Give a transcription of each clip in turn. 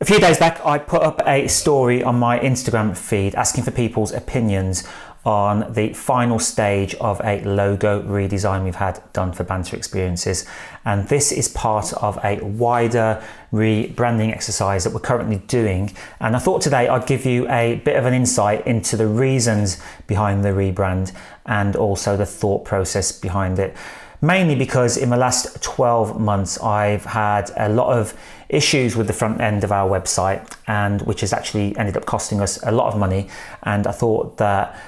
A few days back, I put up a story on my Instagram feed asking for people's opinions on the final stage of a logo redesign we've had done for Banter Experiences. And this is part of a wider rebranding exercise that we're currently doing. And I thought today I'd give you a bit of an insight into the reasons behind the rebrand and also the thought process behind it. Mainly because in the last 12 months, I've had a lot of issues with the front end of our website, and which has actually ended up costing us a lot of money. And I thought that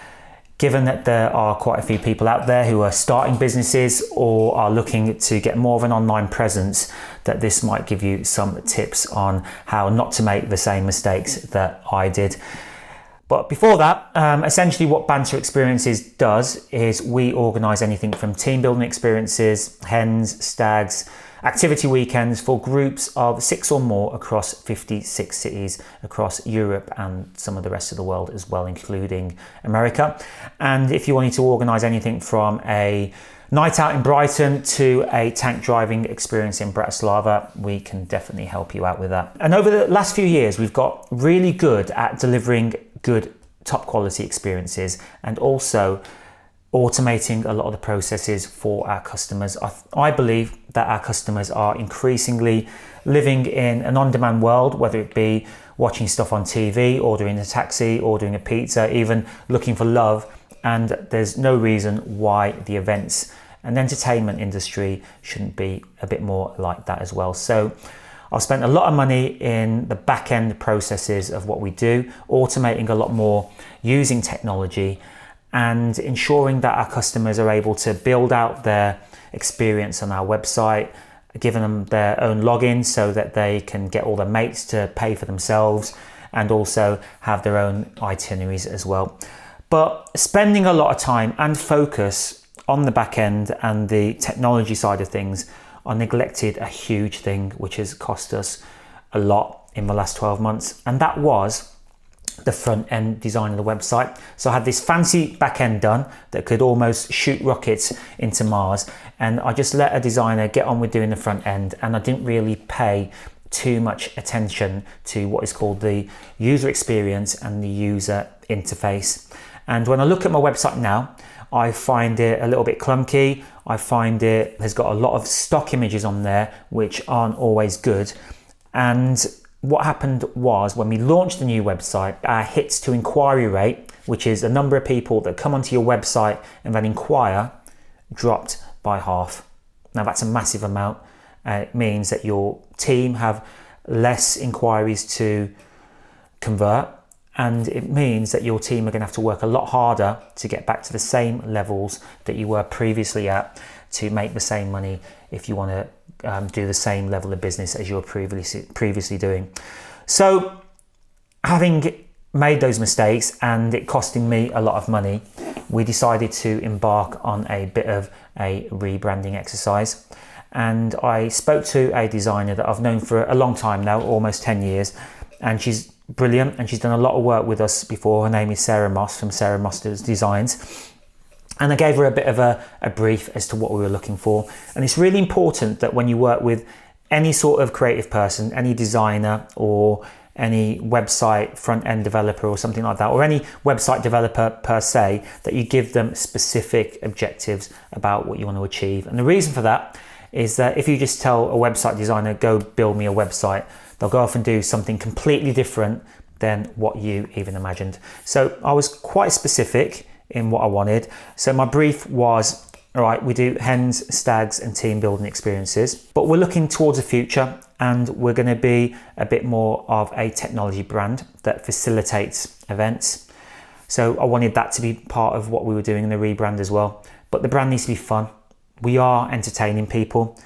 given that there are quite a few people out there who are starting businesses or are looking to get more of an online presence, that this might give you some tips on how not to make the same mistakes that I did. But before that, essentially what Banter Experiences does is we organise anything from team building experiences, hens, stags, activity weekends for groups of 6 or more across 56 cities across Europe and some of the rest of the world as well, including America. And if you wanted to organise anything from a night out in Brighton to a tank driving experience in Bratislava, we can definitely help you out with that. And over the last few years, we've got really good at delivering good top quality experiences and also automating a lot of the processes for our customers. I believe that our customers are increasingly living in an on-demand world, whether it be watching stuff on TV, ordering a taxi, ordering a pizza, even looking for love. And there's no reason why the events and entertainment industry shouldn't be a bit more like that as well. So I've spent a lot of money in the back end processes of what we do, automating a lot more using technology and ensuring that our customers are able to build out their experience on our website, giving them their own login so that they can get all their mates to pay for themselves and also have their own itineraries as well. But spending a lot of time and focus on the back end and the technology side of things, I neglected a huge thing which has cost us a lot in the last 12 months, and that was the front end design of the website. So I had this fancy back end done that could almost shoot rockets into Mars, and I just let a designer get on with doing the front end, and I didn't really pay too much attention to what is called the user experience and the user interface. And when I look at my website now, I find it a little bit clunky. I find it has got a lot of stock images on there which aren't always good. And what happened was when we launched the new website, our hits to inquiry rate, which is the number of people that come onto your website and then inquire, dropped by half. Now that's a massive amount. It means that your team have less inquiries to convert. And it means that your team are going to have to work a lot harder to get back to the same levels that you were previously at to make the same money if you want to do the same level of business as you were previously doing. So having made those mistakes and it costing me a lot of money, we decided to embark on a bit of a rebranding exercise. And I spoke to a designer that I've known for a long time now, almost 10 years, and she's brilliant and she's done a lot of work with us before. Her name is Sarah Moss from Sarah Moss Designs, and I gave her a bit of a brief as to what we were looking for. And it's really important that when you work with any sort of creative person, any designer or any website front end developer or something like that, or any website developer per se, that you give them specific objectives about what you want to achieve. And the reason for that is that if you just tell a website designer, go build me a website, they'll go off and do something completely different than what you even imagined. So I was quite specific in what I wanted. So my brief was, all right, we do hens, stags and team building experiences, but we're looking towards the future and we're going to be a bit more of a technology brand that facilitates events. So I wanted that to be part of what we were doing in the rebrand as well. But the brand needs to be fun. We are entertaining people.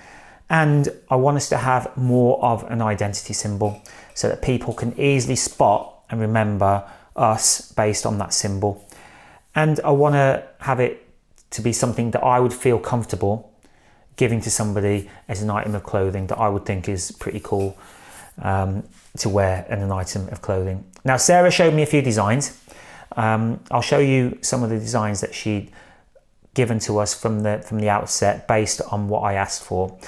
And I want us to have more of an identity symbol so that people can easily spot and remember us based on that symbol. And I want to have it to be something that I would feel comfortable giving to somebody as an item of clothing that I would think is pretty cool to wear in an item of clothing. Now, Sarah showed me a few designs. I'll show you some of the designs that she'd given to us from the outset based on what I asked for.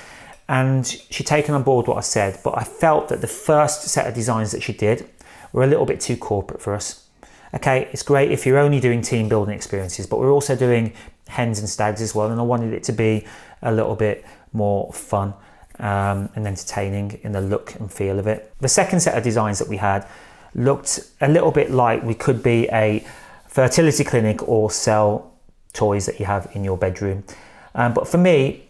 and she'd taken on board what I said, but I felt that the first set of designs that she did were a little bit too corporate for us. Okay, it's great if you're only doing team building experiences, but we're also doing hens and stags as well, and I wanted it to be a little bit more fun and entertaining in the look and feel of it. The second set of designs that we had looked a little bit like we could be a fertility clinic or sell toys that you have in your bedroom. But for me,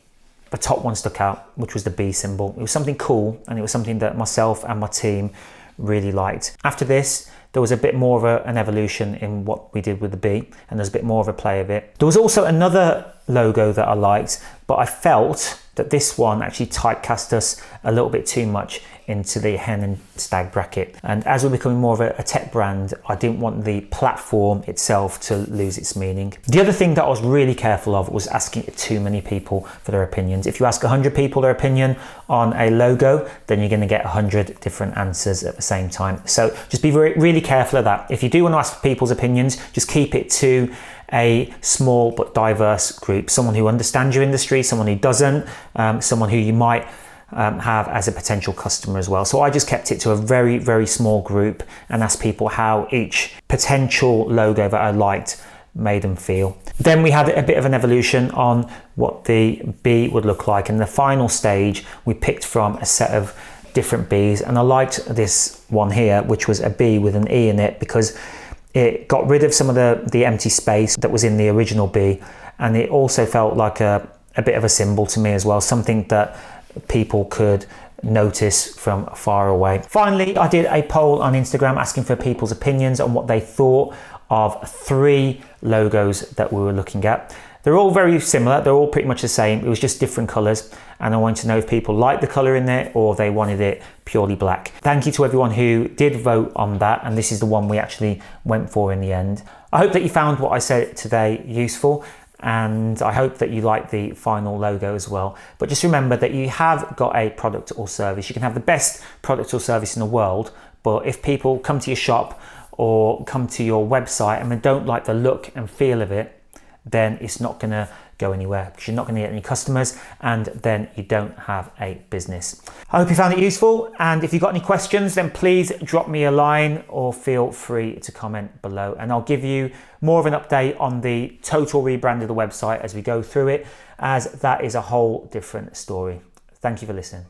the top one stuck out, which was the bee symbol. It was something cool, and it was something that myself and my team really liked. After this, there was a bit more of an evolution in what we did with the bee, and there's a bit more of a play of it. There was also another logo that I liked, but I felt that this one actually typecast us a little bit too much into the hen and stag bracket. And as we're becoming more of a tech brand, I didn't want the platform itself to lose its meaning. The other thing that I was really careful of was asking too many people for their opinions. If you ask 100 people their opinion on a logo, then you're going to get 100 different answers at the same time. So just be really careful of that. If you do want to ask people's opinions, just keep it to a small but diverse group. Someone who understands your industry, someone who doesn't, someone who you might have as a potential customer as well. So I just kept it to a very, very small group and asked people how each potential logo that I liked made them feel. Then we had a bit of an evolution on what the bee would look like. In the final stage, we picked from a set of different bees, and I liked this one here, which was a bee with an E in it, because it got rid of some of the empty space that was in the original bee, and it also felt like a bit of a symbol to me as well, something that people could notice from far away. Finally, I did a poll on Instagram asking for people's opinions on what they thought of 3 logos that we were looking at. They're all very similar, they're all pretty much the same, it was just different colours, and I wanted to know if people liked the colour in there or they wanted it purely black. Thank you to everyone who did vote on that, and this is the one we actually went for in the end. I hope that you found what I said today useful, and I hope that you like the final logo as well. But just remember that you have got a product or service. You can have the best product or service in the world, but if people come to your shop or come to your website and they don't like the look and feel of it, then it's not going to go anywhere, because you're not going to get any customers, and then you don't have a business. I hope you found it useful, and if you've got any questions, then please drop me a line or feel free to comment below, and I'll give you more of an update on the total rebrand of the website as we go through it, as that is a whole different story. Thank you for listening.